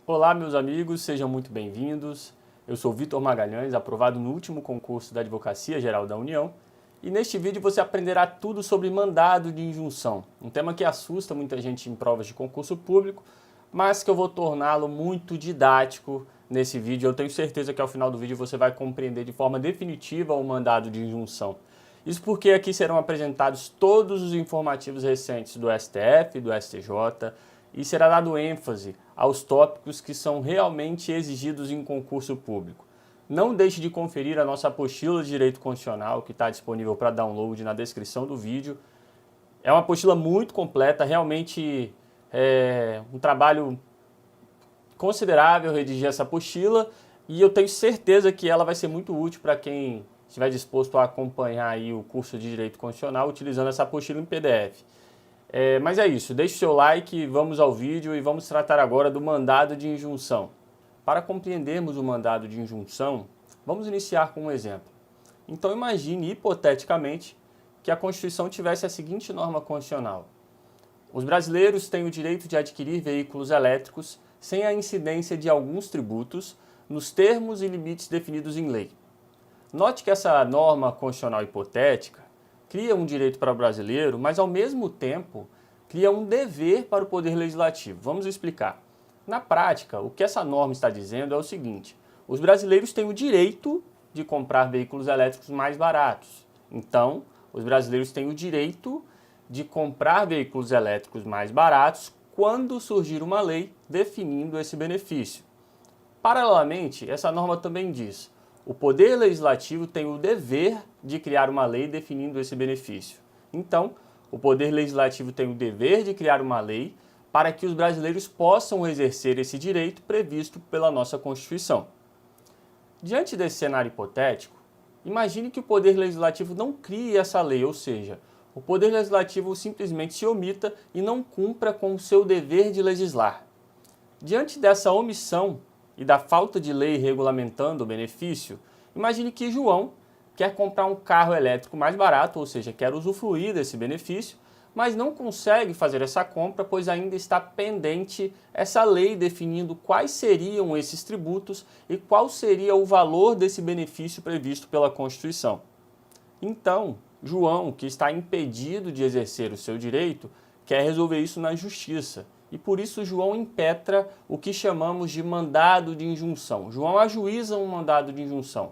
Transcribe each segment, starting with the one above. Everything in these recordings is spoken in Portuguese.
Olá, meus amigos, sejam muito bem-vindos. Eu sou Vitor Magalhães, aprovado no último concurso da Advocacia Geral da União, e neste vídeo você aprenderá tudo sobre mandado de injunção, um tema que assusta muita gente em provas de concurso público, mas que eu vou torná-lo muito didático nesse vídeo. Eu tenho certeza que ao final do vídeo você vai compreender de forma definitiva o mandado de injunção. Isso porque aqui serão apresentados todos os informativos recentes do STF, do STJ, e será dado ênfase aos tópicos que são realmente exigidos em concurso público. Não deixe de conferir a nossa apostila de Direito Constitucional, que está disponível para download na descrição do vídeo. É uma apostila muito completa, realmente é um trabalho considerável redigir essa apostila, e eu tenho certeza que ela vai ser muito útil para quem estiver disposto a acompanhar aí o curso de Direito Constitucional utilizando essa apostila em PDF. Mas é isso, deixe o seu like, vamos ao vídeo e vamos tratar agora do mandado de injunção. Para compreendermos o mandado de injunção, vamos iniciar com um exemplo. Então imagine, hipoteticamente, que a Constituição tivesse a seguinte norma constitucional: os brasileiros têm o direito de adquirir veículos elétricos sem a incidência de alguns tributos, nos termos e limites definidos em lei. Note que essa norma constitucional hipotética cria um direito para o brasileiro, mas ao mesmo tempo cria um dever para o Poder Legislativo. Vamos explicar. Na prática, o que essa norma está dizendo é o seguinte: os brasileiros têm o direito de comprar veículos elétricos mais baratos. Então, os brasileiros têm o direito de comprar veículos elétricos mais baratos quando surgir uma lei definindo esse benefício. Paralelamente, essa norma também diz: o Poder Legislativo tem o dever de criar uma lei definindo esse benefício. Então, o Poder Legislativo tem o dever de criar uma lei para que os brasileiros possam exercer esse direito previsto pela nossa Constituição. Diante desse cenário hipotético, imagine que o Poder Legislativo não crie essa lei, ou seja, o Poder Legislativo simplesmente se omita e não cumpra com o seu dever de legislar. Diante dessa omissão e da falta de lei regulamentando o benefício, imagine que João quer comprar um carro elétrico mais barato, ou seja, quer usufruir desse benefício, mas não consegue fazer essa compra, pois ainda está pendente essa lei definindo quais seriam esses tributos e qual seria o valor desse benefício previsto pela Constituição. Então, João, que está impedido de exercer o seu direito, quer resolver isso na justiça. E por isso João impetra o que chamamos de mandado de injunção. João ajuiza um mandado de injunção.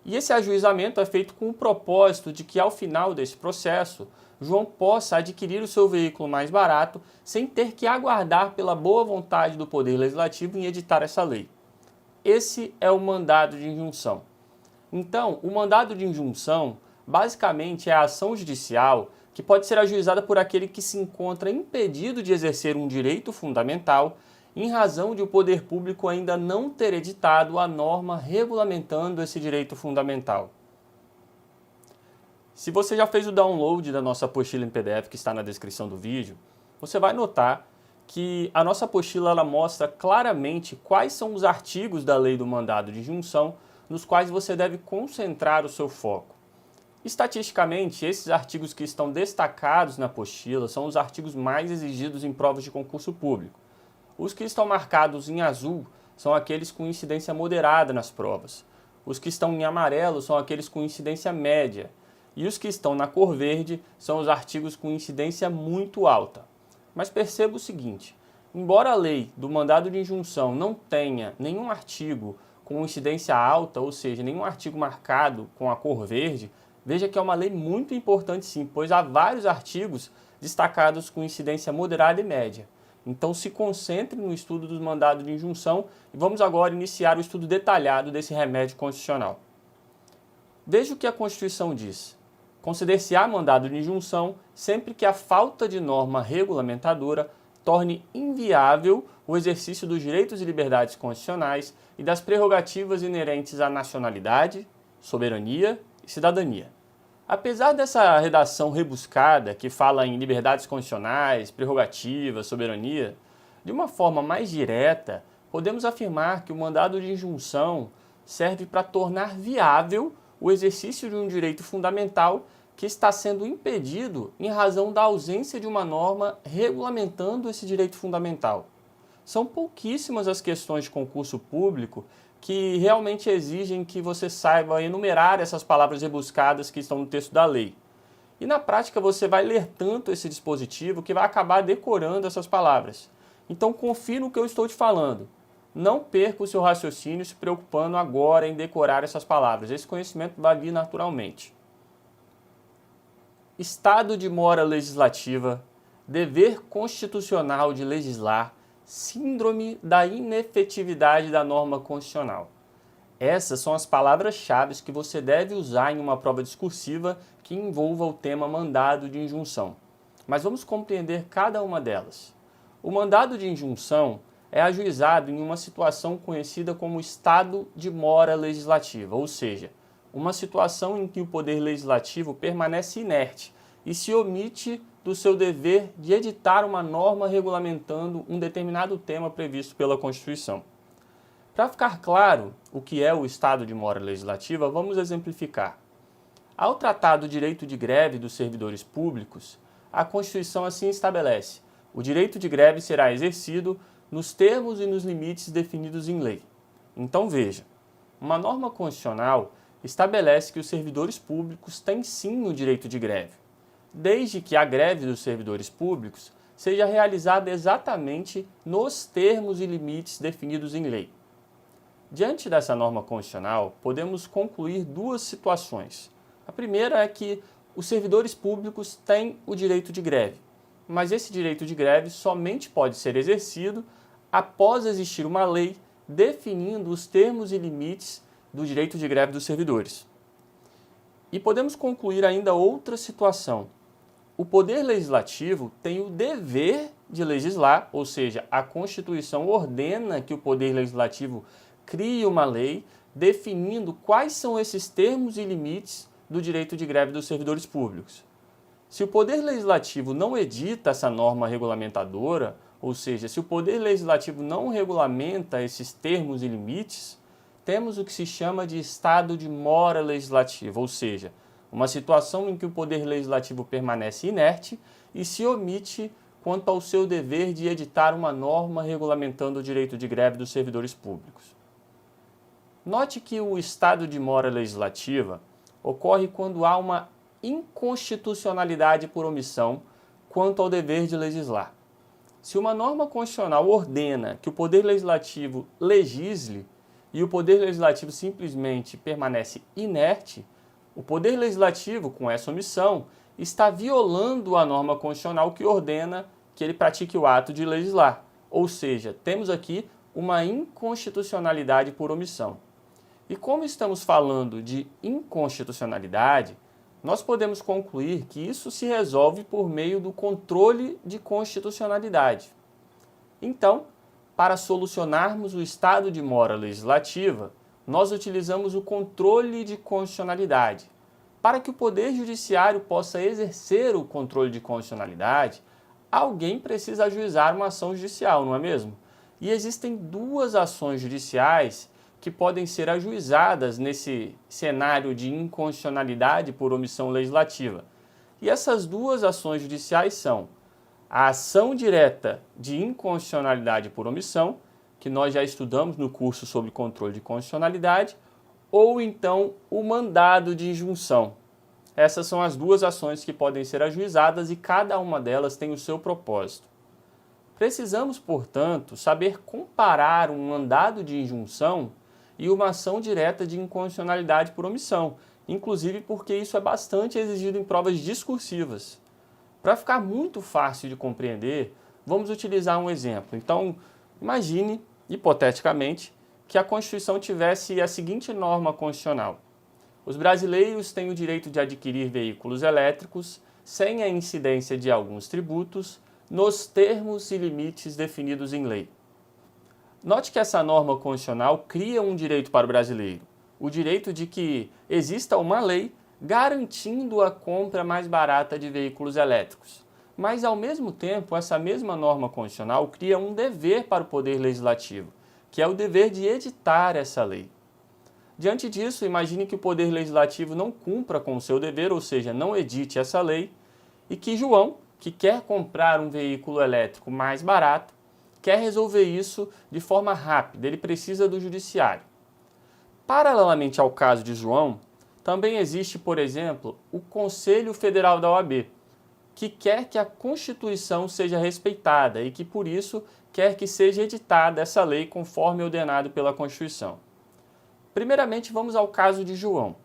E esse ajuizamento é feito com o propósito de que ao final desse processo, João possa adquirir o seu veículo mais barato sem ter que aguardar pela boa vontade do Poder Legislativo em editar essa lei. Esse é o mandado de injunção. Então, o mandado de injunção basicamente é a ação judicial que pode ser ajuizada por aquele que se encontra impedido de exercer um direito fundamental em razão de o poder público ainda não ter editado a norma regulamentando esse direito fundamental. Se você já fez o download da nossa apostila em PDF que está na descrição do vídeo, você vai notar que a nossa apostila ela mostra claramente quais são os artigos da lei do mandado de injunção nos quais você deve concentrar o seu foco. Estatisticamente, esses artigos que estão destacados na apostila são os artigos mais exigidos em provas de concurso público. Os que estão marcados em azul são aqueles com incidência moderada nas provas. Os que estão em amarelo são aqueles com incidência média. E os que estão na cor verde são os artigos com incidência muito alta. Mas perceba o seguinte: embora a lei do mandado de injunção não tenha nenhum artigo com incidência alta, ou seja, nenhum artigo marcado com a cor verde, veja que é uma lei muito importante sim, pois há vários artigos destacados com incidência moderada e média. Então se concentre no estudo dos mandados de injunção e vamos agora iniciar o estudo detalhado desse remédio constitucional. Veja o que a Constituição diz: conceder-se-á mandado de injunção sempre que a falta de norma regulamentadora torne inviável o exercício dos direitos e liberdades constitucionais e das prerrogativas inerentes à nacionalidade, soberania e cidadania. Apesar dessa redação rebuscada, que fala em liberdades constitucionais, prerrogativas, soberania, de uma forma mais direta, podemos afirmar que o mandado de injunção serve para tornar viável o exercício de um direito fundamental que está sendo impedido em razão da ausência de uma norma regulamentando esse direito fundamental. São pouquíssimas as questões de concurso público que realmente exigem que você saiba enumerar essas palavras rebuscadas que estão no texto da lei. E na prática você vai ler tanto esse dispositivo que vai acabar decorando essas palavras. Então confie no que eu estou te falando. Não perca o seu raciocínio se preocupando agora em decorar essas palavras. Esse conhecimento vai vir naturalmente. Estado de mora legislativa, dever constitucional de legislar, síndrome da inefetividade da norma constitucional. Essas são as palavras-chave que você deve usar em uma prova discursiva que envolva o tema mandado de injunção. Mas vamos compreender cada uma delas. O mandado de injunção é ajuizado em uma situação conhecida como estado de mora legislativa, ou seja, uma situação em que o poder legislativo permanece inerte e se omite do seu dever de editar uma norma regulamentando um determinado tema previsto pela Constituição. Para ficar claro o que é o estado de mora legislativa, vamos exemplificar. Ao tratar do direito de greve dos servidores públicos, a Constituição assim estabelece: o direito de greve será exercido nos termos e nos limites definidos em lei. Então veja, uma norma constitucional estabelece que os servidores públicos têm sim o direito de greve, desde que a greve dos servidores públicos seja realizada exatamente nos termos e limites definidos em lei. Diante dessa norma constitucional, podemos concluir duas situações. A primeira é que os servidores públicos têm o direito de greve, mas esse direito de greve somente pode ser exercido após existir uma lei definindo os termos e limites do direito de greve dos servidores. E podemos concluir ainda outra situação. O Poder Legislativo tem o dever de legislar, ou seja, a Constituição ordena que o Poder Legislativo crie uma lei definindo quais são esses termos e limites do direito de greve dos servidores públicos. Se o Poder Legislativo não edita essa norma regulamentadora, ou seja, se o Poder Legislativo não regulamenta esses termos e limites, temos o que se chama de estado de mora legislativa, ou seja, uma situação em que o Poder Legislativo permanece inerte e se omite quanto ao seu dever de editar uma norma regulamentando o direito de greve dos servidores públicos. Note que o estado de mora legislativa ocorre quando há uma inconstitucionalidade por omissão quanto ao dever de legislar. Se uma norma constitucional ordena que o Poder Legislativo legisle e o Poder Legislativo simplesmente permanece inerte, o Poder Legislativo, com essa omissão, está violando a norma constitucional que ordena que ele pratique o ato de legislar. Ou seja, temos aqui uma inconstitucionalidade por omissão. E como estamos falando de inconstitucionalidade, nós podemos concluir que isso se resolve por meio do controle de constitucionalidade. Então, para solucionarmos o estado de mora legislativa, nós utilizamos o controle de constitucionalidade. Para que o Poder Judiciário possa exercer o controle de constitucionalidade, alguém precisa ajuizar uma ação judicial, não é mesmo? E existem duas ações judiciais que podem ser ajuizadas nesse cenário de inconstitucionalidade por omissão legislativa. E essas duas ações judiciais são a ação direta de inconstitucionalidade por omissão, que nós já estudamos no curso sobre controle de constitucionalidade, ou então o mandado de injunção. Essas são as duas ações que podem ser ajuizadas e cada uma delas tem o seu propósito. Precisamos, portanto, saber comparar um mandado de injunção e uma ação direta de inconstitucionalidade por omissão, inclusive porque isso é bastante exigido em provas discursivas. Para ficar muito fácil de compreender, vamos utilizar um exemplo. Então, imagine, hipoteticamente, que a Constituição tivesse a seguinte norma constitucional: os brasileiros têm o direito de adquirir veículos elétricos sem a incidência de alguns tributos, nos termos e limites definidos em lei. Note que essa norma constitucional cria um direito para o brasileiro, o direito de que exista uma lei garantindo a compra mais barata de veículos elétricos. Mas, ao mesmo tempo, essa mesma norma constitucional cria um dever para o Poder Legislativo, que é o dever de editar essa lei. Diante disso, imagine que o Poder Legislativo não cumpra com o seu dever, ou seja, não edite essa lei, e que João, que quer comprar um veículo elétrico mais barato, quer resolver isso de forma rápida, ele precisa do judiciário. Paralelamente ao caso de João, também existe, por exemplo, o Conselho Federal da OAB, que quer que a Constituição seja respeitada e que, por isso, quer que seja editada essa lei conforme ordenado pela Constituição. Primeiramente, vamos ao caso de João.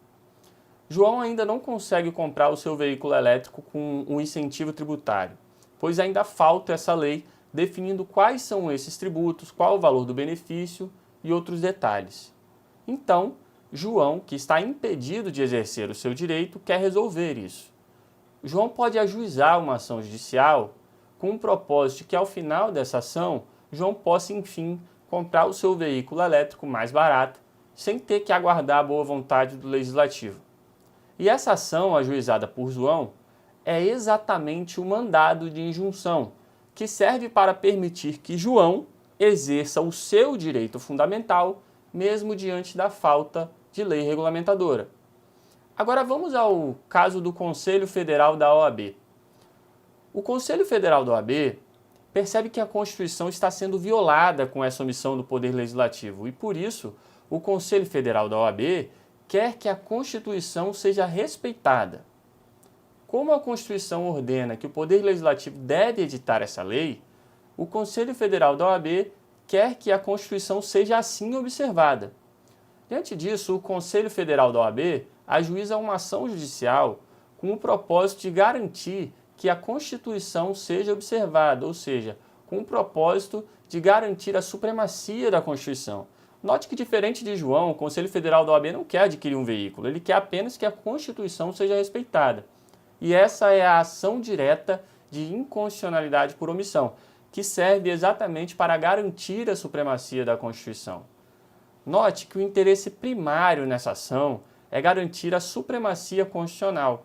João ainda não consegue comprar o seu veículo elétrico com um incentivo tributário, pois ainda falta essa lei definindo quais são esses tributos, qual o valor do benefício e outros detalhes. Então, João, que está impedido de exercer o seu direito, quer resolver isso. João pode ajuizar uma ação judicial com o propósito de que, ao final dessa ação, João possa, enfim, comprar o seu veículo elétrico mais barato, sem ter que aguardar a boa vontade do Legislativo. E essa ação ajuizada por João é exatamente o mandado de injunção, que serve para permitir que João exerça o seu direito fundamental, mesmo diante da falta de lei regulamentadora. Agora vamos ao caso do Conselho Federal da OAB. O Conselho Federal da OAB percebe que a Constituição está sendo violada com essa omissão do Poder Legislativo e, por isso, o Conselho Federal da OAB quer que a Constituição seja respeitada. Como a Constituição ordena que o Poder Legislativo deve editar essa lei, o Conselho Federal da OAB quer que a Constituição seja assim observada. Diante disso, o Conselho Federal da OAB ajuiza uma ação judicial com o propósito de garantir que a Constituição seja observada, ou seja, com o propósito de garantir a supremacia da Constituição. Note que, diferente de João, o Conselho Federal da OAB não quer adquirir um veículo, ele quer apenas que a Constituição seja respeitada. E essa é a ação direta de inconstitucionalidade por omissão, que serve exatamente para garantir a supremacia da Constituição. Note que o interesse primário nessa ação é garantir a supremacia constitucional.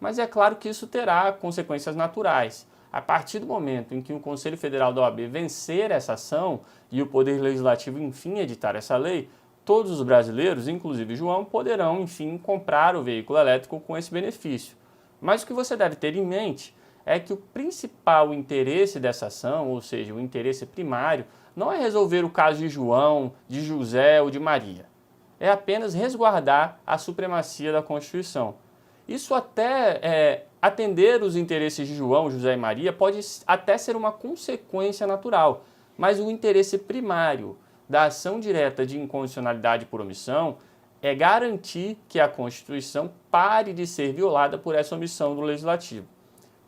Mas é claro que isso terá consequências naturais. A partir do momento em que o Conselho Federal da OAB vencer essa ação e o Poder Legislativo, enfim, editar essa lei, todos os brasileiros, inclusive João, poderão, enfim, comprar o veículo elétrico com esse benefício. Mas o que você deve ter em mente é que o principal interesse dessa ação, ou seja, o interesse primário, não é resolver o caso de João, de José ou de Maria. É apenas resguardar a supremacia da Constituição. Isso até atender os interesses de João, José e Maria pode até ser uma consequência natural, mas o interesse primário da ação direta de inconstitucionalidade por omissão é garantir que a Constituição pare de ser violada por essa omissão do Legislativo.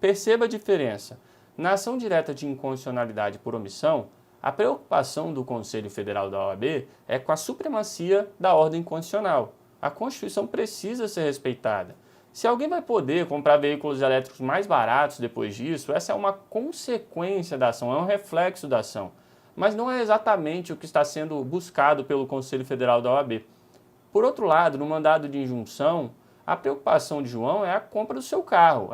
Perceba a diferença. Na ação direta de inconstitucionalidade por omissão, a preocupação do Conselho Federal da OAB é com a supremacia da ordem constitucional. A Constituição precisa ser respeitada. Se alguém vai poder comprar veículos elétricos mais baratos depois disso, essa é uma consequência da ação, é um reflexo da ação. Mas não é exatamente o que está sendo buscado pelo Conselho Federal da OAB. Por outro lado, no mandado de injunção, a preocupação de João é a compra do seu carro,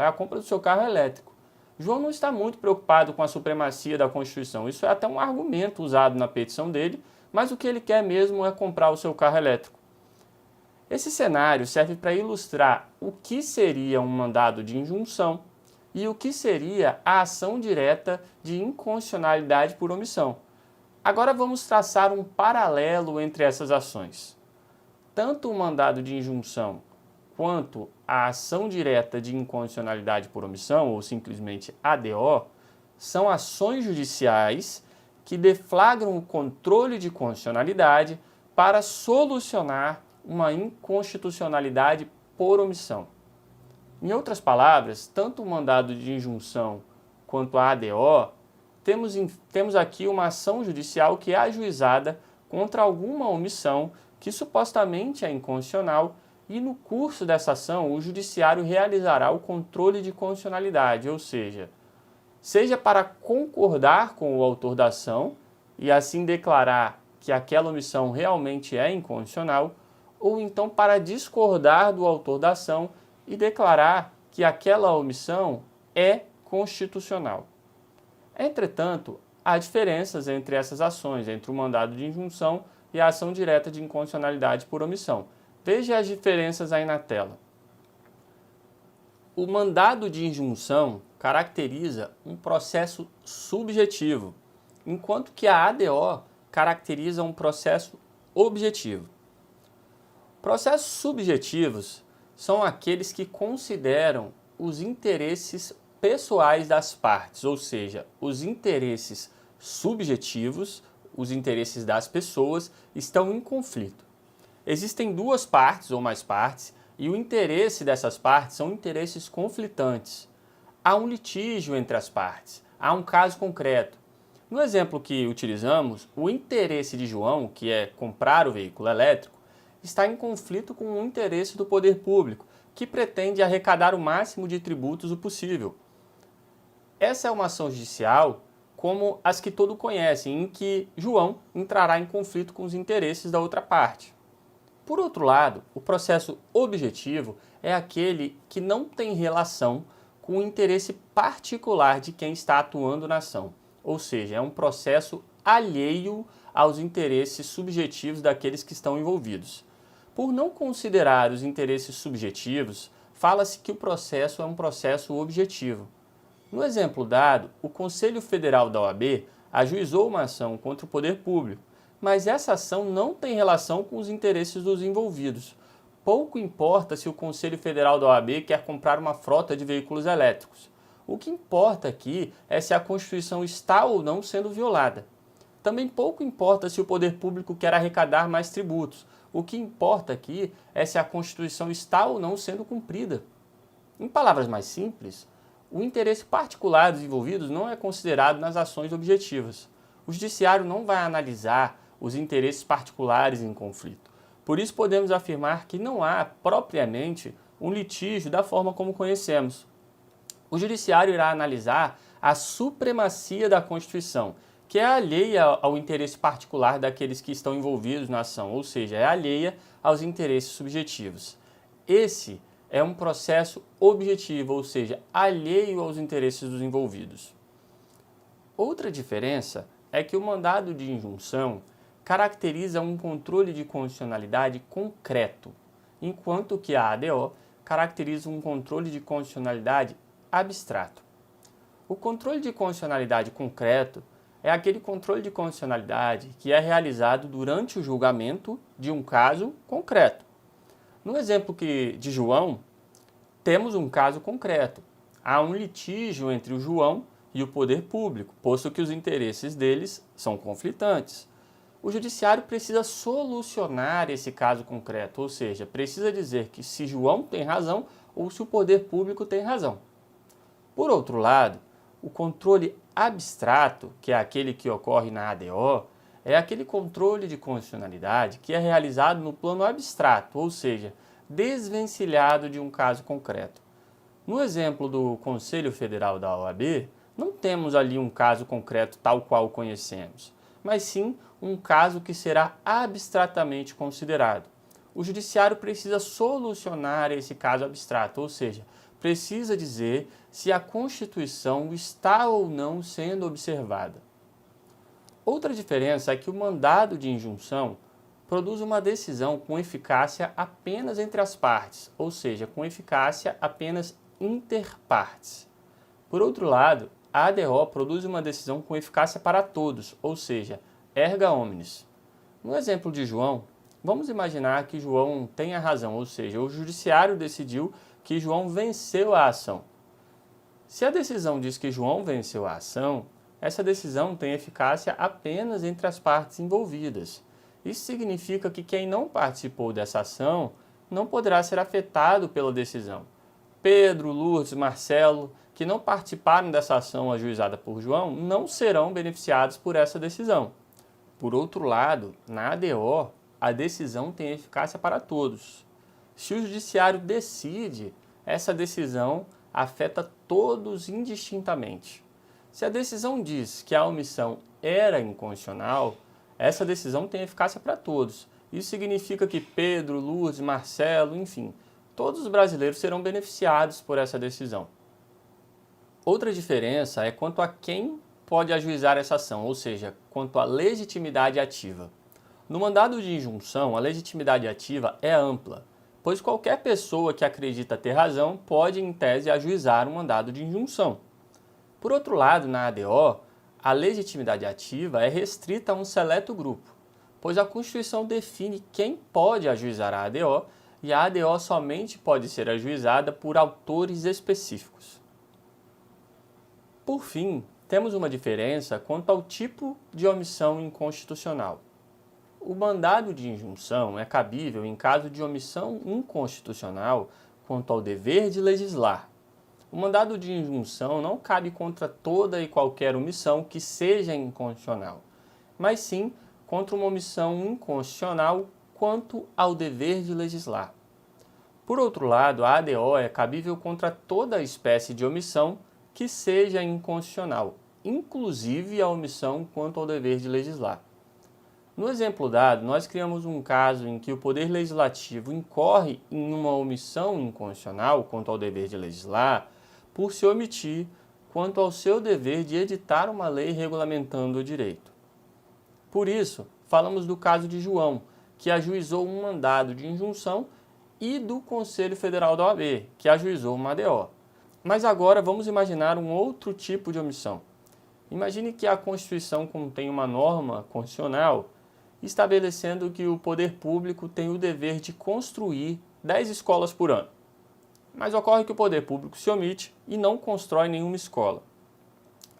elétrico. João não está muito preocupado com a supremacia da Constituição, isso é até um argumento usado na petição dele, mas o que ele quer mesmo é comprar o seu carro elétrico. Esse cenário serve para ilustrar o que seria um mandado de injunção e o que seria a ação direta de inconstitucionalidade por omissão. Agora vamos traçar um paralelo entre essas ações. Tanto o mandado de injunção quanto a ação direta de inconstitucionalidade por omissão, ou simplesmente ADO, são ações judiciais que deflagram o controle de constitucionalidade para solucionar uma inconstitucionalidade por omissão. Em outras palavras, tanto o mandado de injunção quanto a ADO, temos aqui uma ação judicial que é ajuizada contra alguma omissão que supostamente é inconstitucional e no curso dessa ação o judiciário realizará o controle de constitucionalidade, ou seja para concordar com o autor da ação e assim declarar que aquela omissão realmente é inconstitucional, ou então para discordar do autor da ação e declarar que aquela omissão é constitucional. Entretanto, há diferenças entre essas ações, entre o mandado de injunção e a ação direta de inconstitucionalidade por omissão. Veja as diferenças aí na tela. O mandado de injunção caracteriza um processo subjetivo, enquanto que a ADO caracteriza um processo objetivo. Processos subjetivos são aqueles que consideram os interesses pessoais das partes, ou seja, os interesses subjetivos, os interesses das pessoas, estão em conflito. Existem duas partes ou mais partes e o interesse dessas partes são interesses conflitantes. Há um litígio entre as partes, há um caso concreto. No exemplo que utilizamos, o interesse de João, que é comprar o veículo elétrico, está em conflito com o interesse do poder público, que pretende arrecadar o máximo de tributos o possível. Essa é uma ação judicial como as que todos conhecem, em que João entrará em conflito com os interesses da outra parte. Por outro lado, o processo objetivo é aquele que não tem relação com o interesse particular de quem está atuando na ação, ou seja, é um processo alheio aos interesses subjetivos daqueles que estão envolvidos. Por não considerar os interesses subjetivos, fala-se que o processo é um processo objetivo. No exemplo dado, o Conselho Federal da OAB ajuizou uma ação contra o poder público, mas essa ação não tem relação com os interesses dos envolvidos. Pouco importa se o Conselho Federal da OAB quer comprar uma frota de veículos elétricos. O que importa aqui é se a Constituição está ou não sendo violada. Também pouco importa se o poder público quer arrecadar mais tributos. O que importa aqui é se a Constituição está ou não sendo cumprida. Em palavras mais simples, o interesse particular dos envolvidos não é considerado nas ações objetivas. O judiciário não vai analisar os interesses particulares em conflito. Por isso podemos afirmar que não há, propriamente, um litígio da forma como conhecemos. O judiciário irá analisar a supremacia da Constituição, que é alheia ao interesse particular daqueles que estão envolvidos na ação, ou seja, é alheia aos interesses subjetivos. Esse é um processo objetivo, ou seja, alheio aos interesses dos envolvidos. Outra diferença é que o mandado de injunção caracteriza um controle de constitucionalidade concreto, enquanto que a ADO caracteriza um controle de constitucionalidade abstrato. O controle de constitucionalidade concreto é aquele controle de constitucionalidade que é realizado durante o julgamento de um caso concreto. No exemplo de João, temos um caso concreto. Há um litígio entre o João e o poder público, posto que os interesses deles são conflitantes. O judiciário precisa solucionar esse caso concreto, ou seja, precisa dizer que se João tem razão ou se o poder público tem razão. Por outro lado, o controle abstrato, que é aquele que ocorre na ADO, é aquele controle de constitucionalidade que é realizado no plano abstrato, ou seja, desvencilhado de um caso concreto. No exemplo do Conselho Federal da OAB, não temos ali um caso concreto tal qual conhecemos, mas sim um caso que será abstratamente considerado. O judiciário precisa solucionar esse caso abstrato, ou seja, precisa dizer se a Constituição está ou não sendo observada. Outra diferença é que o mandado de injunção produz uma decisão com eficácia apenas entre as partes, ou seja, com eficácia apenas inter partes. Por outro lado, a ADO produz uma decisão com eficácia para todos, ou seja, erga omnes. No exemplo de João, vamos imaginar que João tenha razão, ou seja, o judiciário decidiu que João venceu a ação. Se a decisão diz que João venceu a ação, essa decisão tem eficácia apenas entre as partes envolvidas. Isso significa que quem não participou dessa ação não poderá ser afetado pela decisão. Pedro, Lourdes, Marcelo, que não participaram dessa ação ajuizada por João, não serão beneficiados por essa decisão. Por outro lado, na ADO, a decisão tem eficácia para todos. Se o judiciário decide, essa decisão afeta todos indistintamente. Se a decisão diz que a omissão era inconstitucional, essa decisão tem eficácia para todos. Isso significa que Pedro, Lourdes, Marcelo, enfim, todos os brasileiros serão beneficiados por essa decisão. Outra diferença é quanto a quem pode ajuizar essa ação, ou seja, quanto à legitimidade ativa. No mandado de injunção, a legitimidade ativa é ampla, pois qualquer pessoa que acredita ter razão pode, em tese, ajuizar um mandado de injunção. Por outro lado, na ADO, A legitimidade ativa é restrita a um seleto grupo, pois a Constituição define quem pode ajuizar a ADO e a ADO somente pode ser ajuizada por autores específicos. Por fim, temos uma diferença quanto ao tipo de omissão inconstitucional. O mandado de injunção é cabível em caso de omissão inconstitucional quanto ao dever de legislar. O mandado de injunção não cabe contra toda e qualquer omissão que seja inconstitucional, mas sim contra uma omissão inconstitucional quanto ao dever de legislar. Por outro lado, a ADO é cabível contra toda espécie de omissão que seja inconstitucional, inclusive a omissão quanto ao dever de legislar. No exemplo dado, nós criamos um caso em que o Poder Legislativo incorre em uma omissão inconstitucional quanto ao dever de legislar por se omitir quanto ao seu dever de editar uma lei regulamentando o direito. Por isso, falamos do caso de João, que ajuizou um mandado de injunção, e do Conselho Federal da OAB, que ajuizou uma ADO. Mas agora vamos imaginar um outro tipo de omissão. Imagine que a Constituição contém uma norma constitucional estabelecendo que o poder público tem o dever de construir 10 escolas por ano. Mas ocorre que o poder público se omite e não constrói nenhuma escola.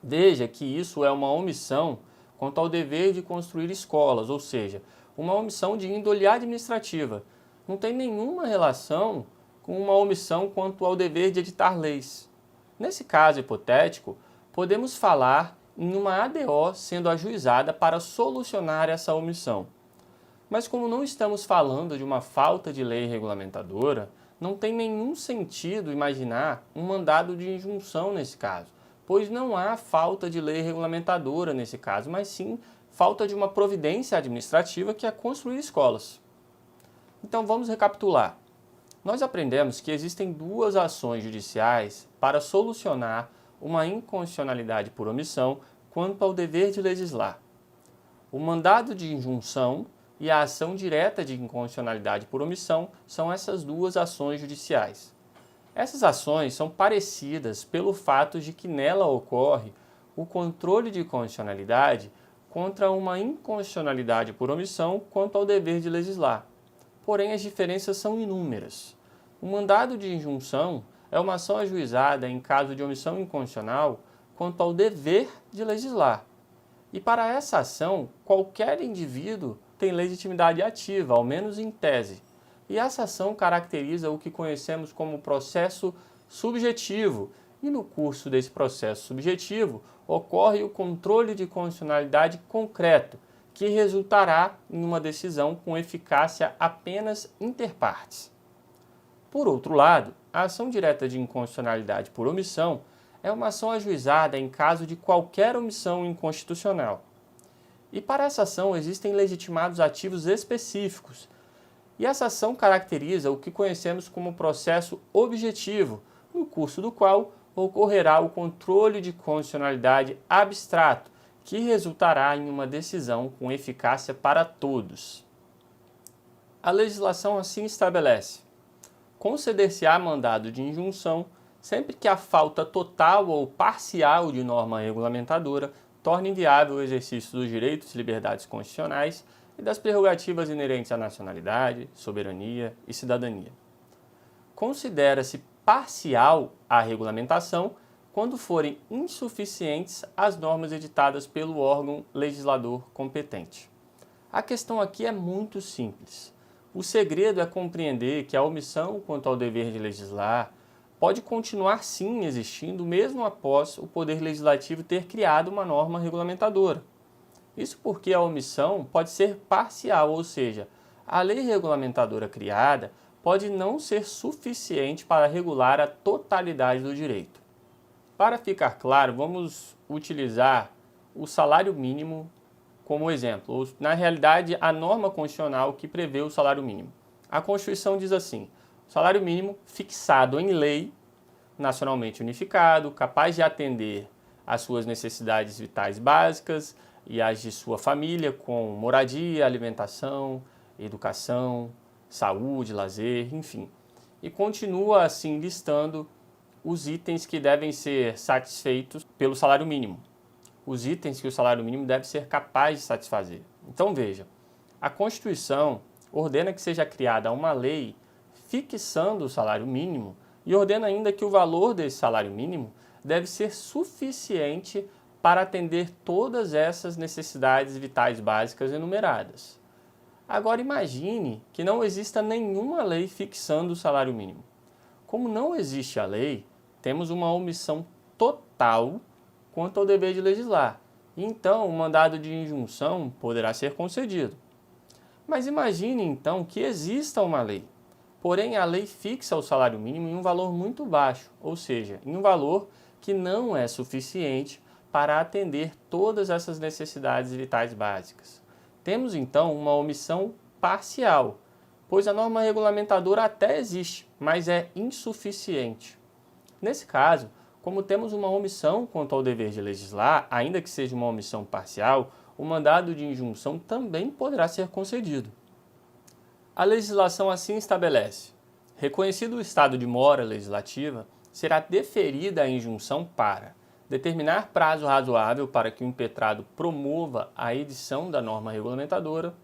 Veja que isso é uma omissão quanto ao dever de construir escolas, ou seja, uma omissão de índole administrativa. Não tem nenhuma relação com uma omissão quanto ao dever de editar leis. Nesse caso hipotético, podemos falar em uma ADO sendo ajuizada para solucionar essa omissão. Mas como não estamos falando de uma falta de lei regulamentadora, não tem nenhum sentido imaginar um mandado de injunção nesse caso, pois não há falta de lei regulamentadora nesse caso, mas sim falta de uma providência administrativa que é construir escolas. Então vamos recapitular. Nós aprendemos que existem duas ações judiciais para solucionar uma inconstitucionalidade por omissão quanto ao dever de legislar. O mandado de injunção e a ação direta de inconstitucionalidade por omissão são essas duas ações judiciais. Essas ações são parecidas pelo fato de que nela ocorre o controle de constitucionalidade contra uma inconstitucionalidade por omissão quanto ao dever de legislar. Porém, as diferenças são inúmeras. O mandado de injunção é uma ação ajuizada em caso de omissão inconstitucional quanto ao dever de legislar. E para essa ação, qualquer indivíduo tem legitimidade ativa, ao menos em tese. E essa ação caracteriza o que conhecemos como processo subjetivo. E no curso desse processo subjetivo, ocorre o controle de constitucionalidade concreto, que resultará em uma decisão com eficácia apenas inter partes. Por outro lado, a ação direta de inconstitucionalidade por omissão é uma ação ajuizada em caso de qualquer omissão inconstitucional. E para essa ação existem legitimados ativos específicos, e essa ação caracteriza o que conhecemos como processo objetivo, no curso do qual ocorrerá o controle de constitucionalidade abstrato, que resultará em uma decisão com eficácia para todos. A legislação assim estabelece: conceder-se-á mandado de injunção sempre que a falta total ou parcial de norma regulamentadora torne inviável o exercício dos direitos e liberdades constitucionais e das prerrogativas inerentes à nacionalidade, soberania e cidadania. Considera-se parcial a regulamentação quando forem insuficientes as normas editadas pelo órgão legislador competente. A questão aqui é muito simples. O segredo é compreender que a omissão quanto ao dever de legislar pode continuar sim existindo mesmo após o Poder Legislativo ter criado uma norma regulamentadora. Isso porque a omissão pode ser parcial, ou seja, a lei regulamentadora criada pode não ser suficiente para regular a totalidade do direito. Para ficar claro, vamos utilizar o salário mínimo como exemplo, ou, na realidade, a norma constitucional que prevê o salário mínimo. A Constituição diz assim: o salário mínimo fixado em lei, nacionalmente unificado, capaz de atender às suas necessidades vitais básicas e às de sua família, com moradia, alimentação, educação, saúde, lazer, enfim. E continua assim listando os itens que devem ser satisfeitos pelo salário mínimo. os itens que o salário mínimo deve ser capaz de satisfazer. Então veja, a Constituição ordena que seja criada uma lei fixando o salário mínimo e ordena ainda que o valor desse salário mínimo deve ser suficiente para atender todas essas necessidades vitais básicas enumeradas. Agora imagine que não exista nenhuma lei fixando o salário mínimo. Como não existe a lei, temos uma omissão total quanto ao dever de legislar. Então, o mandado de injunção poderá ser concedido. Mas imagine então que exista uma lei. Porém, a lei fixa o salário mínimo em um valor muito baixo, ou seja, em um valor que não é suficiente para atender todas essas necessidades vitais básicas. Temos então uma omissão parcial, pois a norma regulamentadora até existe, mas é insuficiente. Nesse caso, como temos uma omissão quanto ao dever de legislar, ainda que seja uma omissão parcial, o mandado de injunção também poderá ser concedido. A legislação assim estabelece: reconhecido o estado de mora legislativa, será deferida a injunção para determinar prazo razoável para que o impetrado promova a edição da norma regulamentadora,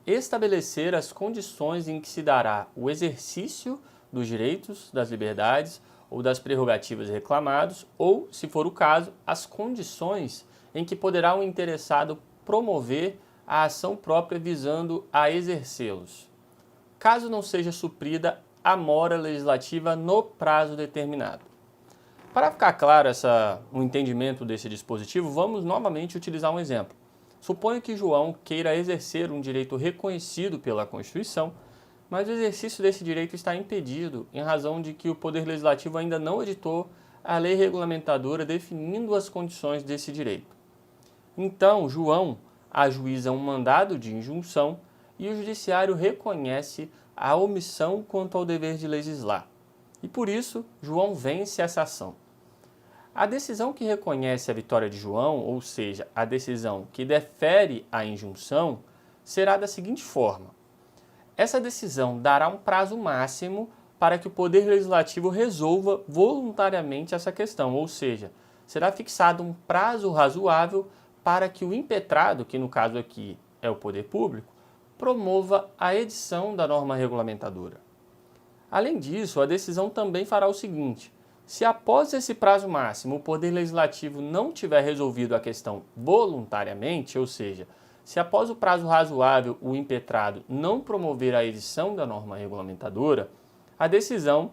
estabelecer as condições em que se dará o exercício dos direitos, das liberdades ou das prerrogativas reclamados, ou, se for o caso, as condições em que poderá o interessado promover a ação própria visando a exercê-los, caso não seja suprida a mora legislativa no prazo determinado. Para ficar claro o entendimento desse dispositivo, vamos novamente utilizar um exemplo. Suponha que João queira exercer um direito reconhecido pela Constituição, mas o exercício desse direito está impedido em razão de que o Poder Legislativo ainda não editou a lei regulamentadora definindo as condições desse direito. Então, João ajuiza um mandado de injunção e o Judiciário reconhece a omissão quanto ao dever de legislar. E por isso, João vence essa ação. A decisão que reconhece a vitória de João, ou seja, a decisão que defere a injunção, será da seguinte forma: essa decisão dará um prazo máximo para que o Poder Legislativo resolva voluntariamente essa questão, ou seja, será fixado um prazo razoável para que o impetrado, que no caso aqui é o poder público, promova a edição da norma regulamentadora. Além disso, a decisão também fará o seguinte: se após esse prazo máximo o Poder Legislativo não tiver resolvido a questão voluntariamente, ou seja, se após o prazo razoável o impetrado não promover a edição da norma regulamentadora, a decisão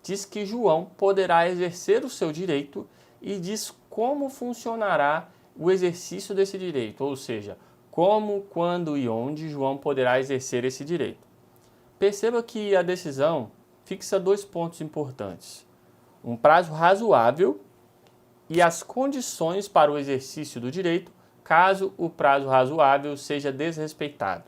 diz que João poderá exercer o seu direito e diz como funcionará o exercício desse direito, ou seja, como, quando e onde João poderá exercer esse direito. Perceba que a decisão fixa dois pontos importantes: um prazo razoável e as condições para o exercício do direito, caso o prazo razoável seja desrespeitado.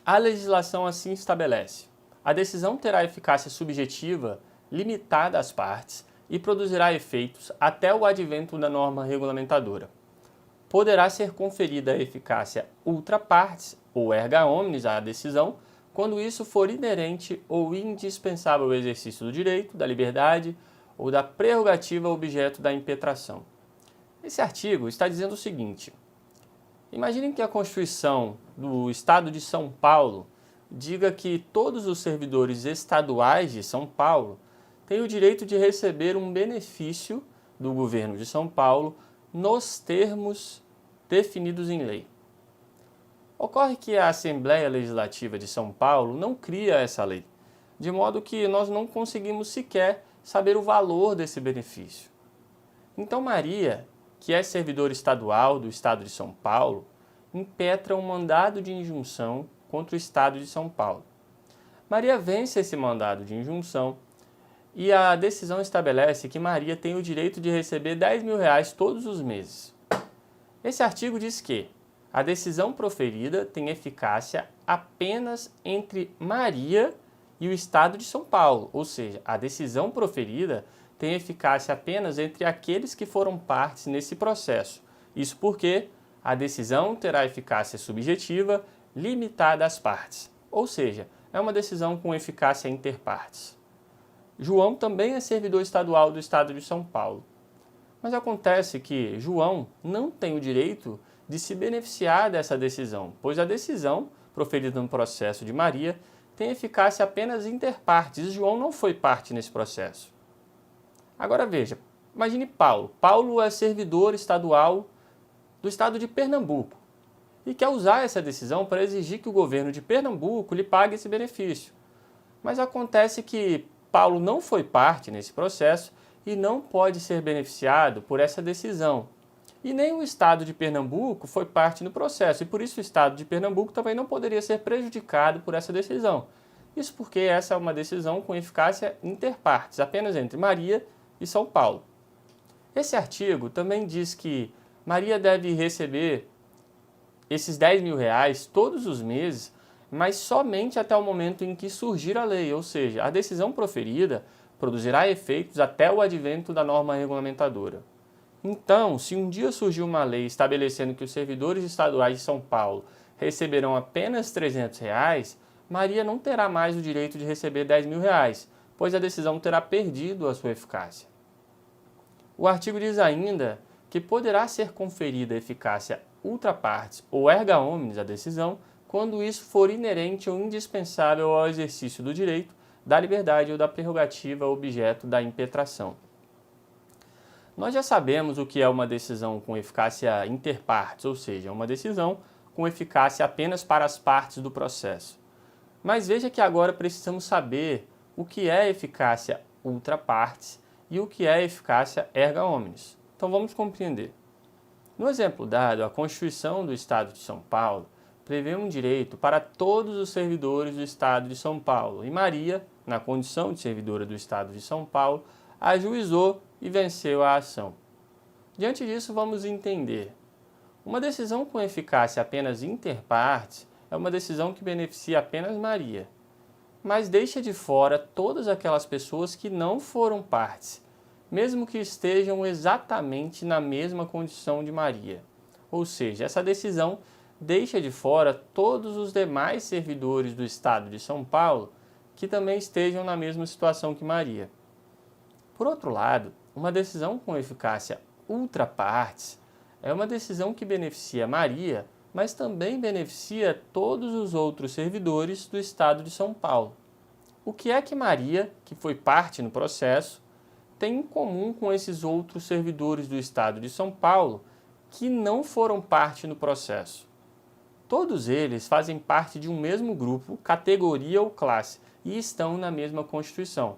A legislação assim estabelece: a decisão terá eficácia subjetiva limitada às partes e produzirá efeitos até o advento da norma regulamentadora. Poderá ser conferida a eficácia ultra partes ou erga omnes à decisão, quando isso for inerente ou indispensável ao exercício do direito, da liberdade ou da prerrogativa objeto da impetração. Esse artigo está dizendo o seguinte: imaginem que a Constituição do Estado de São Paulo diga que todos os servidores estaduais de São Paulo têm o direito de receber um benefício do governo de São Paulo nos termos definidos em lei. Ocorre que a Assembleia Legislativa de São Paulo não cria essa lei, de modo que nós não conseguimos sequer saber o valor desse benefício. Então Maria, que é servidora estadual do Estado de São Paulo, impetra um mandado de injunção contra o Estado de São Paulo. Maria vence esse mandado de injunção e a decisão estabelece que Maria tem o direito de receber R$10.000 todos os meses. Esse artigo diz que a decisão proferida tem eficácia apenas entre Maria e o Estado de São Paulo, ou seja, a decisão proferida tem eficácia apenas entre aqueles que foram partes nesse processo. Isso porque a decisão terá eficácia subjetiva limitada às partes, ou seja, é uma decisão com eficácia interpartes. João também é servidor estadual do Estado de São Paulo. Mas acontece que João não tem o direito de se beneficiar dessa decisão, pois a decisão proferida no processo de Maria tem eficácia apenas inter partes e João não foi parte nesse processo. Agora veja, imagine Paulo. Paulo é servidor estadual do estado de Pernambuco e quer usar essa decisão para exigir que o governo de Pernambuco lhe pague esse benefício. Mas acontece que Paulo não foi parte nesse processo e não pode ser beneficiado por essa decisão. E nem o estado de Pernambuco foi parte no processo, e por isso o estado de Pernambuco também não poderia ser prejudicado por essa decisão. Isso porque essa é uma decisão com eficácia inter partes, apenas entre Maria e São Paulo. Esse artigo também diz que Maria deve receber esses 10 mil reais todos os meses, mas somente até o momento em que surgir a lei, ou seja, a decisão proferida produzirá efeitos até o advento da norma regulamentadora. Então, se um dia surgir uma lei estabelecendo que os servidores estaduais de São Paulo receberão apenas R$ 300, Maria não terá mais o direito de receber 10 mil reais, pois a decisão terá perdido a sua eficácia. O artigo diz ainda que poderá ser conferida eficácia ultra partes ou erga omnes à decisão quando isso for inerente ou indispensável ao exercício do direito, da liberdade ou da prerrogativa objeto da impetração. Nós já sabemos o que é uma decisão com eficácia inter partes, ou seja, uma decisão com eficácia apenas para as partes do processo. Mas veja que agora precisamos saber o que é eficácia ultra partes e o que é eficácia erga omnes. Então vamos compreender. No exemplo dado, a Constituição do Estado de São Paulo prevê um direito para todos os servidores do Estado de São Paulo, e Maria, na condição de servidora do Estado de São Paulo, ajuizou e venceu a ação. Diante disso, vamos entender. Uma decisão com eficácia apenas inter partes é uma decisão que beneficia apenas Maria, mas deixa de fora todas aquelas pessoas que não foram partes, mesmo que estejam exatamente na mesma condição de Maria. Ou seja, essa decisão deixa de fora todos os demais servidores do Estado de São Paulo que também estejam na mesma situação que Maria. Por outro lado, uma decisão com eficácia ultra partes é uma decisão que beneficia Maria, mas também beneficia todos os outros servidores do Estado de São Paulo. O que é que Maria, que foi parte no processo, tem em comum com esses outros servidores do Estado de São Paulo que não foram parte no processo? Todos eles fazem parte de um mesmo grupo, categoria ou classe e estão na mesma Constituição.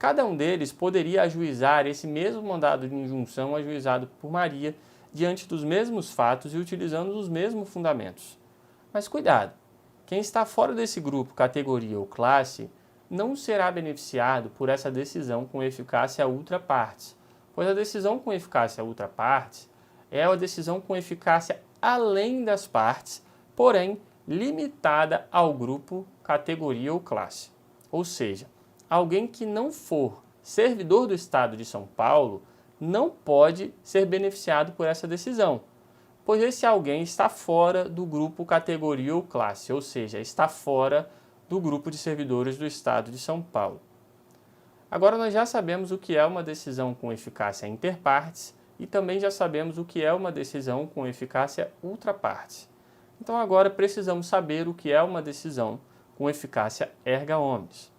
Cada um deles poderia ajuizar esse mesmo mandado de injunção ajuizado por Maria diante dos mesmos fatos e utilizando os mesmos fundamentos. Mas cuidado, quem está fora desse grupo, categoria ou classe, não será beneficiado por essa decisão com eficácia ultra partes, pois a decisão com eficácia ultra partes é a decisão com eficácia além das partes, porém limitada ao grupo, categoria ou classe. Ou seja, alguém que não for servidor do Estado de São Paulo não pode ser beneficiado por essa decisão, pois esse alguém está fora do grupo, categoria ou classe, ou seja, está fora do grupo de servidores do Estado de São Paulo. Agora nós já sabemos o que é uma decisão com eficácia inter partes e também já sabemos o que é uma decisão com eficácia ultra partes. Então agora precisamos saber o que é uma decisão com eficácia erga omnes.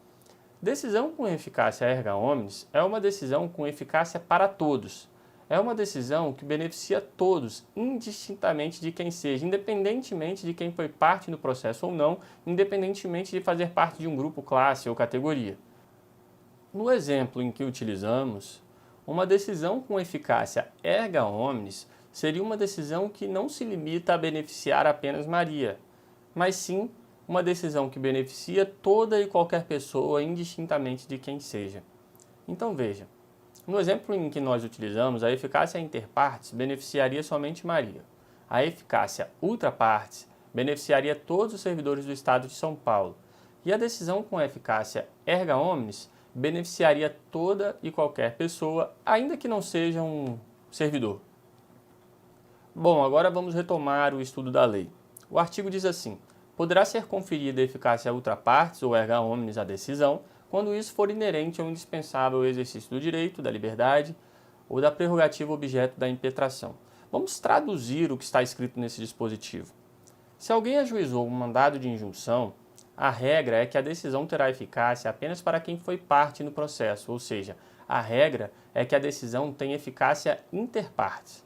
Decisão com eficácia erga omnes é uma decisão com eficácia para todos. É uma decisão que beneficia todos, indistintamente de quem seja, independentemente de quem foi parte no processo ou não, independentemente de fazer parte de um grupo, classe ou categoria. No exemplo em que utilizamos, uma decisão com eficácia erga omnes seria uma decisão que não se limita a beneficiar apenas Maria, mas sim uma decisão que beneficia toda e qualquer pessoa, indistintamente de quem seja. Então veja, no exemplo em que nós utilizamos, a eficácia inter partes beneficiaria somente Maria. A eficácia ultra partes beneficiaria todos os servidores do Estado de São Paulo. E a decisão com eficácia erga omnes beneficiaria toda e qualquer pessoa, ainda que não seja um servidor. Bom, agora vamos retomar o estudo da lei. O artigo diz assim: poderá ser conferida eficácia ultra partes ou erga omnes à decisão, quando isso for inerente ou indispensável ao exercício do direito, da liberdade ou da prerrogativa objeto da impetração. Vamos traduzir o que está escrito nesse dispositivo. Se alguém ajuizou um mandado de injunção, a regra é que a decisão terá eficácia apenas para quem foi parte no processo, ou seja, a regra é que a decisão tem eficácia inter partes.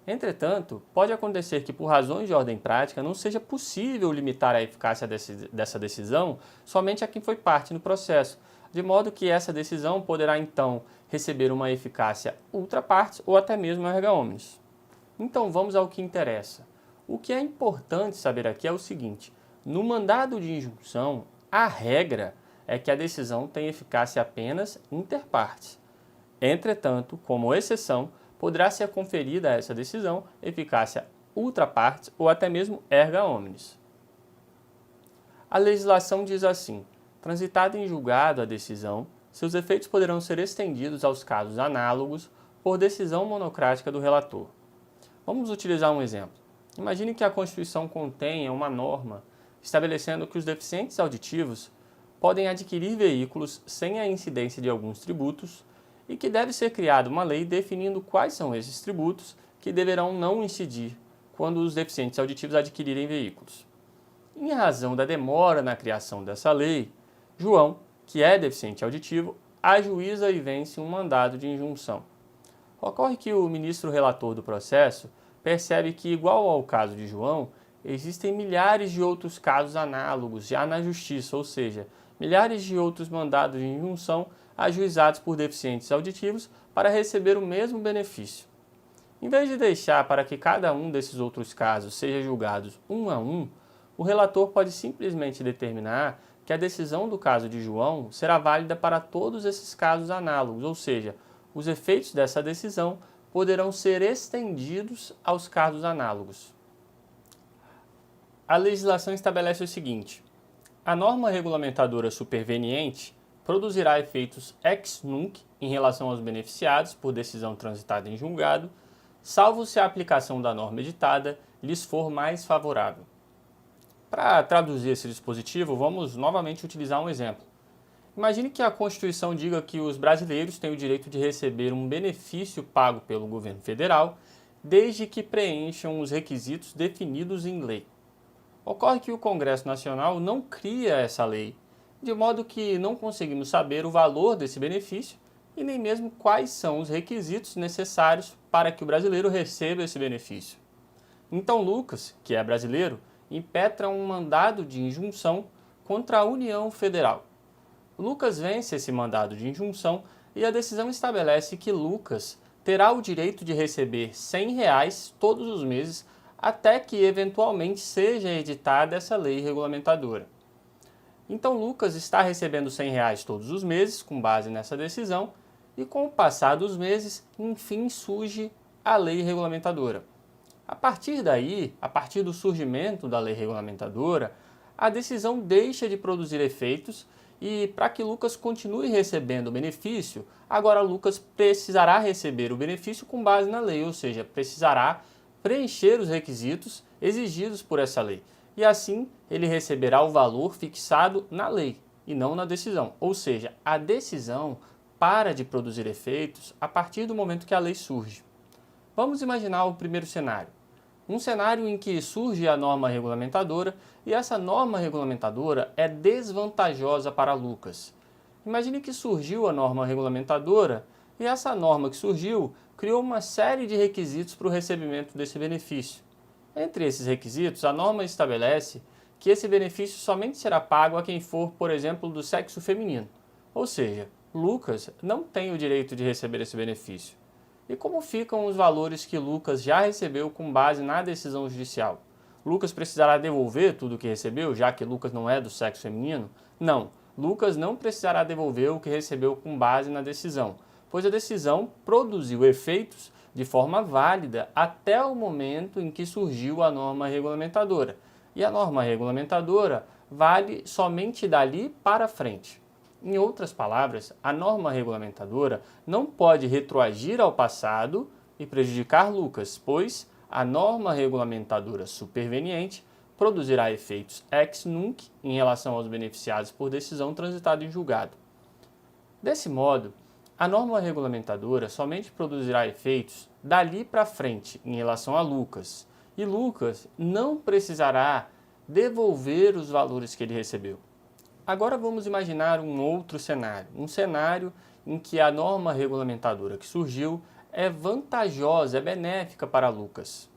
Entretanto, pode acontecer que, por razões de ordem prática, não seja possível limitar a eficácia dessa decisão somente a quem foi parte no processo, de modo que essa decisão poderá, então, receber uma eficácia ultra partes ou até mesmo erga omnes. Então, vamos ao que interessa. O que é importante saber aqui é o seguinte: no mandado de injunção, a regra é que a decisão tem eficácia apenas inter partes. Entretanto, como exceção, poderá ser conferida a essa decisão eficácia ultra partes ou até mesmo erga omnes. A legislação diz assim: transitada em julgado a decisão, seus efeitos poderão ser estendidos aos casos análogos por decisão monocrática do relator. Vamos utilizar um exemplo. Imagine que a Constituição contenha uma norma estabelecendo que os deficientes auditivos podem adquirir veículos sem a incidência de alguns tributos e que deve ser criada uma lei definindo quais são esses tributos que deverão não incidir quando os deficientes auditivos adquirirem veículos. Em razão da demora na criação dessa lei, João, que é deficiente auditivo, ajuiza e vence um mandado de injunção. Ocorre que o ministro relator do processo percebe que, igual ao caso de João, existem milhares de outros casos análogos já na justiça, ou seja, milhares de outros mandados de injunção ajuizados por deficientes auditivos para receber o mesmo benefício. Em vez de deixar para que cada um desses outros casos seja julgado um a um, o relator pode simplesmente determinar que a decisão do caso de João será válida para todos esses casos análogos, ou seja, os efeitos dessa decisão poderão ser estendidos aos casos análogos. A legislação estabelece o seguinte: a norma regulamentadora superveniente produzirá efeitos ex nunc em relação aos beneficiados por decisão transitada em julgado, salvo se a aplicação da norma editada lhes for mais favorável. Para traduzir esse dispositivo, vamos novamente utilizar um exemplo. Imagine que a Constituição diga que os brasileiros têm o direito de receber um benefício pago pelo governo federal, desde que preencham os requisitos definidos em lei. Ocorre que o Congresso Nacional não cria essa lei, de modo que não conseguimos saber o valor desse benefício e nem mesmo quais são os requisitos necessários para que o brasileiro receba esse benefício. Então Lucas, que é brasileiro, impetra um mandado de injunção contra a União Federal. Lucas vence esse mandado de injunção e a decisão estabelece que Lucas terá o direito de receber R$ 100 todos os meses até que eventualmente seja editada essa lei regulamentadora. Então Lucas está recebendo R$ 100 todos os meses com base nessa decisão e com o passar dos meses, enfim, surge a lei regulamentadora. A partir daí, a partir do surgimento da lei regulamentadora, a decisão deixa de produzir efeitos e, para que Lucas continue recebendo o benefício, agora Lucas precisará receber o benefício com base na lei, ou seja, precisará preencher os requisitos exigidos por essa lei. E assim ele receberá o valor fixado na lei e não na decisão. Ou seja, a decisão para de produzir efeitos a partir do momento que a lei surge. Vamos imaginar o primeiro cenário. Um cenário em que surge a norma regulamentadora e essa norma regulamentadora é desvantajosa para Lucas. Imagine que surgiu a norma regulamentadora e essa norma que surgiu criou uma série de requisitos para o recebimento desse benefício. Entre esses requisitos, a norma estabelece que esse benefício somente será pago a quem for, por exemplo, do sexo feminino. Ou seja, Lucas não tem o direito de receber esse benefício. E como ficam os valores que Lucas já recebeu com base na decisão judicial? Lucas precisará devolver tudo o que recebeu, já que Lucas não é do sexo feminino? Não, Lucas não precisará devolver o que recebeu com base na decisão, pois a decisão produziu efeitos de forma válida até o momento em que surgiu a norma regulamentadora. E a norma regulamentadora vale somente dali para frente. Em outras palavras, a norma regulamentadora não pode retroagir ao passado e prejudicar Lucas, pois a norma regulamentadora superveniente produzirá efeitos ex nunc em relação aos beneficiados por decisão transitada em julgado. Desse modo, a norma regulamentadora somente produzirá efeitos dali para frente em relação a Lucas, e Lucas não precisará devolver os valores que ele recebeu. Agora vamos imaginar um outro cenário, um cenário em que a norma regulamentadora que surgiu é vantajosa, é benéfica para Lucas.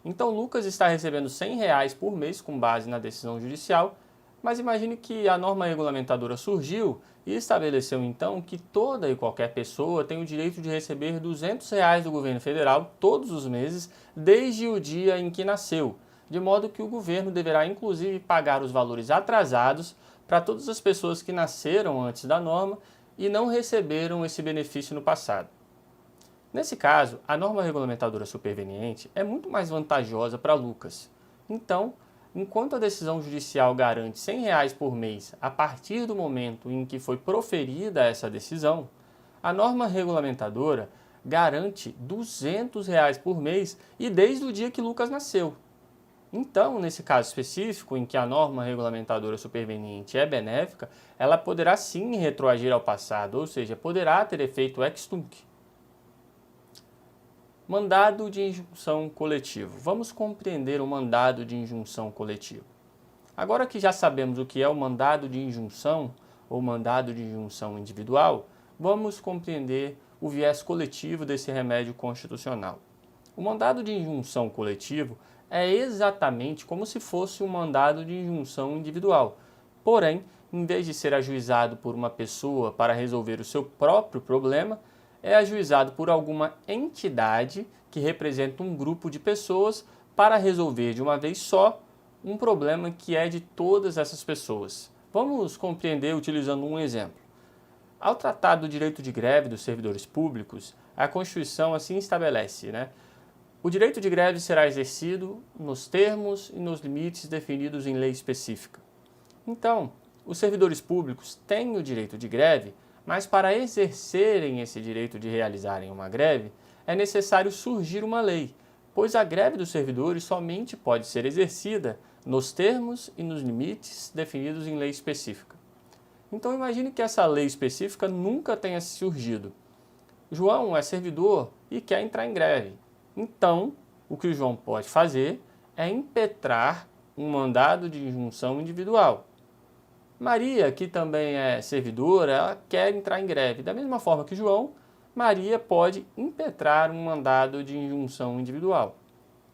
Então Lucas está recebendo R$100 por mês com base na decisão judicial, mas imagine que a norma regulamentadora surgiu e estabeleceu então que toda e qualquer pessoa tem o direito de receber R$200 do governo federal todos os meses, desde o dia em que nasceu, de modo que o governo deverá inclusive pagar os valores atrasados para todas as pessoas que nasceram antes da norma e não receberam esse benefício no passado. Nesse caso, a norma regulamentadora superveniente é muito mais vantajosa para Lucas. Então, enquanto a decisão judicial garante R$100 por mês a partir do momento em que foi proferida essa decisão, a norma regulamentadora garante R$200 por mês e desde o dia que Lucas nasceu. Então, nesse caso específico, em que a norma regulamentadora superveniente é benéfica, ela poderá sim retroagir ao passado, ou seja, poderá ter efeito ex tunc. Mandado de injunção coletivo. Vamos compreender o mandado de injunção coletivo. Agora que já sabemos o que é o mandado de injunção ou mandado de injunção individual, vamos compreender o viés coletivo desse remédio constitucional. O mandado de injunção coletivo é exatamente como se fosse um mandado de injunção individual. Porém, em vez de ser ajuizado por uma pessoa para resolver o seu próprio problema, é ajuizado por alguma entidade que representa um grupo de pessoas para resolver de uma vez só um problema que é de todas essas pessoas. Vamos compreender utilizando um exemplo. Ao tratar do direito de greve dos servidores públicos, a Constituição assim estabelece, O direito de greve será exercido nos termos e nos limites definidos em lei específica. Então, os servidores públicos têm o direito de greve, mas para exercerem esse direito de realizarem uma greve, é necessário surgir uma lei, pois a greve dos servidores somente pode ser exercida nos termos e nos limites definidos em lei específica. Então imagine que essa lei específica nunca tenha surgido. João é servidor e quer entrar em greve. Então, o que o João pode fazer é impetrar um mandado de injunção individual. Maria, que também é servidora, ela quer entrar em greve. Da mesma forma que João, Maria pode impetrar um mandado de injunção individual.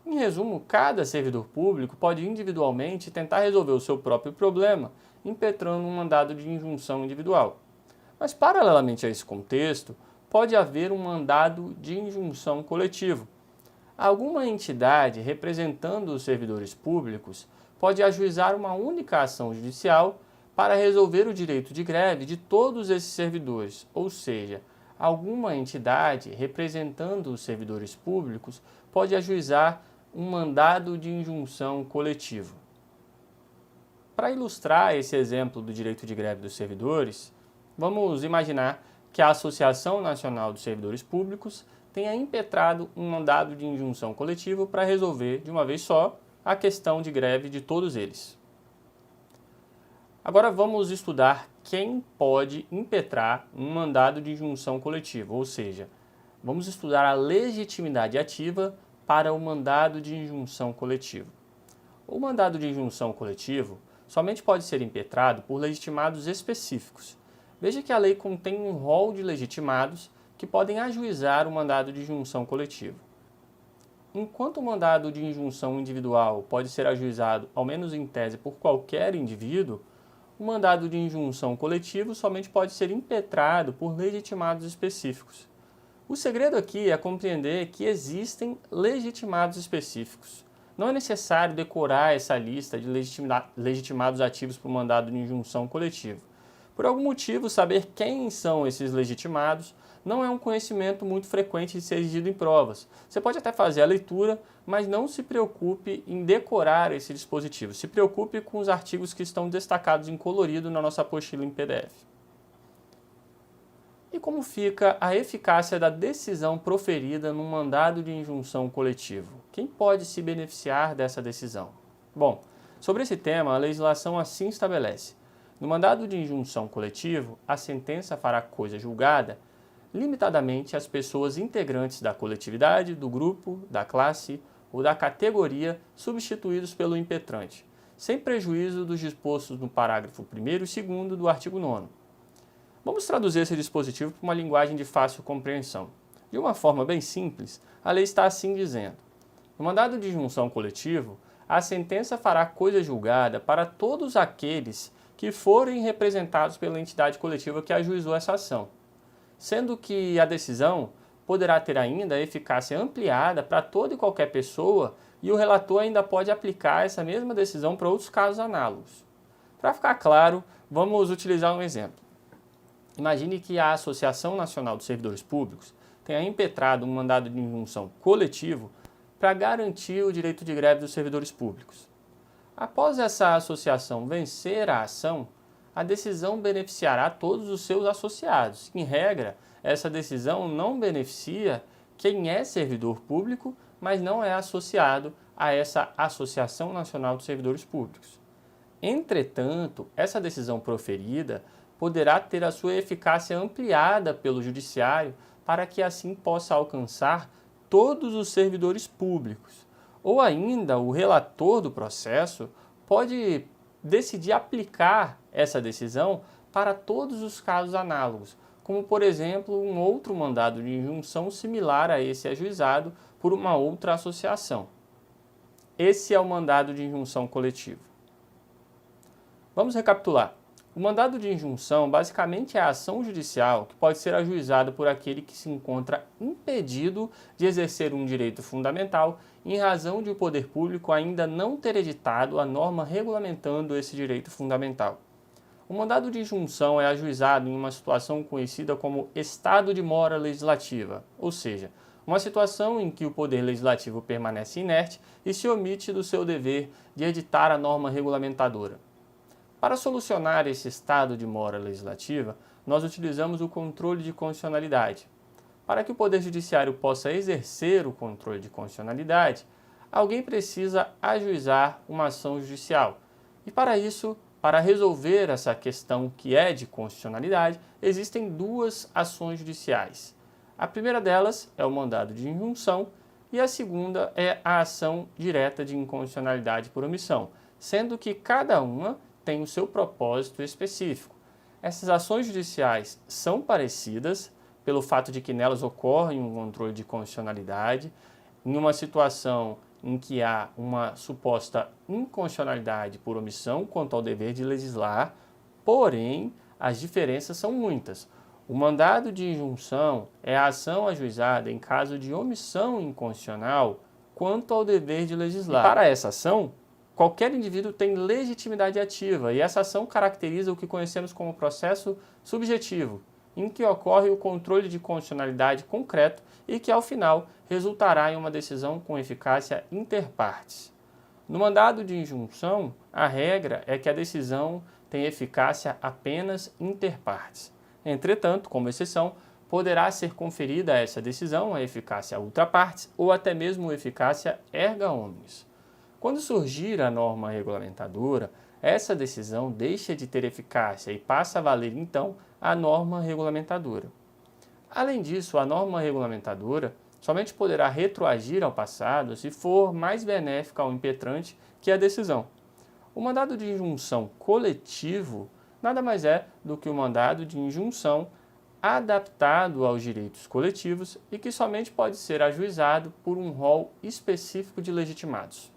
Em resumo, cada servidor público pode individualmente tentar resolver o seu próprio problema, impetrando um mandado de injunção individual. Mas, paralelamente a esse contexto, pode haver um mandado de injunção coletivo. Alguma entidade representando os servidores públicos pode ajuizar uma única ação judicial para resolver o direito de greve de todos esses servidores, ou seja, alguma entidade representando os servidores públicos pode ajuizar um mandado de injunção coletivo. Para ilustrar esse exemplo do direito de greve dos servidores, vamos imaginar que a Associação Nacional dos Servidores Públicos tenha impetrado um mandado de injunção coletivo para resolver, de uma vez só, a questão de greve de todos eles. Agora vamos estudar quem pode impetrar um mandado de injunção coletivo, ou seja, vamos estudar a legitimidade ativa para o mandado de injunção coletivo. O mandado de injunção coletivo somente pode ser impetrado por legitimados específicos. Veja que a lei contém um rol de legitimados que podem ajuizar o mandado de injunção coletivo. Enquanto o mandado de injunção individual pode ser ajuizado, ao menos em tese, por qualquer indivíduo, o mandado de injunção coletivo somente pode ser impetrado por legitimados específicos. O segredo aqui é compreender que existem legitimados específicos. Não é necessário decorar essa lista de legitimados ativos para o mandado de injunção coletivo. Por algum motivo, saber quem são esses legitimados não é um conhecimento muito frequente de ser exigido em provas. Você pode até fazer a leitura, mas não se preocupe em decorar esse dispositivo. Se preocupe com os artigos que estão destacados em colorido na nossa apostila em PDF. E como fica a eficácia da decisão proferida no mandado de injunção coletivo? Quem pode se beneficiar dessa decisão? Bom, sobre esse tema, a legislação assim estabelece. No mandado de injunção coletivo, a sentença fará coisa julgada limitadamente as pessoas integrantes da coletividade, do grupo, da classe ou da categoria substituídos pelo impetrante, sem prejuízo dos dispostos no parágrafo 1º e 2º do artigo 9º. Vamos traduzir esse dispositivo para uma linguagem de fácil compreensão. De uma forma bem simples, a lei está assim dizendo: no mandado de injunção coletivo, a sentença fará coisa julgada para todos aqueles que forem representados pela entidade coletiva que ajuizou essa ação, sendo que a decisão poderá ter ainda eficácia ampliada para toda e qualquer pessoa e o relator ainda pode aplicar essa mesma decisão para outros casos análogos. Para ficar claro, vamos utilizar um exemplo. Imagine que a Associação Nacional dos Servidores Públicos tenha impetrado um mandado de injunção coletivo para garantir o direito de greve dos servidores públicos. Após essa associação vencer a ação, a decisão beneficiará todos os seus associados. Em regra, essa decisão não beneficia quem é servidor público, mas não é associado a essa Associação Nacional dos Servidores Públicos. Entretanto, essa decisão proferida poderá ter a sua eficácia ampliada pelo Judiciário para que assim possa alcançar todos os servidores públicos. Ou ainda, o relator do processo pode decidir aplicar essa decisão para todos os casos análogos, como, por exemplo, um outro mandado de injunção similar a esse ajuizado por uma outra associação. Esse é o mandado de injunção coletivo. Vamos recapitular. O mandado de injunção basicamente é a ação judicial que pode ser ajuizada por aquele que se encontra impedido de exercer um direito fundamental em razão de o poder público ainda não ter editado a norma regulamentando esse direito fundamental. O mandado de injunção é ajuizado em uma situação conhecida como estado de mora legislativa, ou seja, uma situação em que o poder legislativo permanece inerte e se omite do seu dever de editar a norma regulamentadora. Para solucionar esse estado de mora legislativa, nós utilizamos o controle de constitucionalidade. Para que o Poder Judiciário possa exercer o controle de constitucionalidade, alguém precisa ajuizar uma ação judicial. E para isso, para resolver essa questão que é de constitucionalidade, existem duas ações judiciais. A primeira delas é o mandado de injunção e a segunda é a ação direta de inconstitucionalidade por omissão, sendo que cada uma tem o seu propósito específico. Essas ações judiciais são parecidas pelo fato de que nelas ocorre um controle de constitucionalidade, em uma situação em que há uma suposta inconstitucionalidade por omissão quanto ao dever de legislar, porém, as diferenças são muitas. O mandado de injunção é a ação ajuizada em caso de omissão inconstitucional quanto ao dever de legislar. E para essa ação, qualquer indivíduo tem legitimidade ativa e essa ação caracteriza o que conhecemos como processo subjetivo, em que ocorre o controle de constitucionalidade concreto e que, ao final, resultará em uma decisão com eficácia inter partes. No mandado de injunção, a regra é que a decisão tem eficácia apenas inter partes. Entretanto, como exceção, poderá ser conferida a essa decisão a eficácia ultra partes ou até mesmo eficácia erga omnes. Quando surgir a norma regulamentadora, essa decisão deixa de ter eficácia e passa a valer, então, a norma regulamentadora. Além disso, a norma regulamentadora somente poderá retroagir ao passado se for mais benéfica ao impetrante que a decisão. O mandado de injunção coletivo nada mais é do que o mandado de injunção adaptado aos direitos coletivos e que somente pode ser ajuizado por um rol específico de legitimados.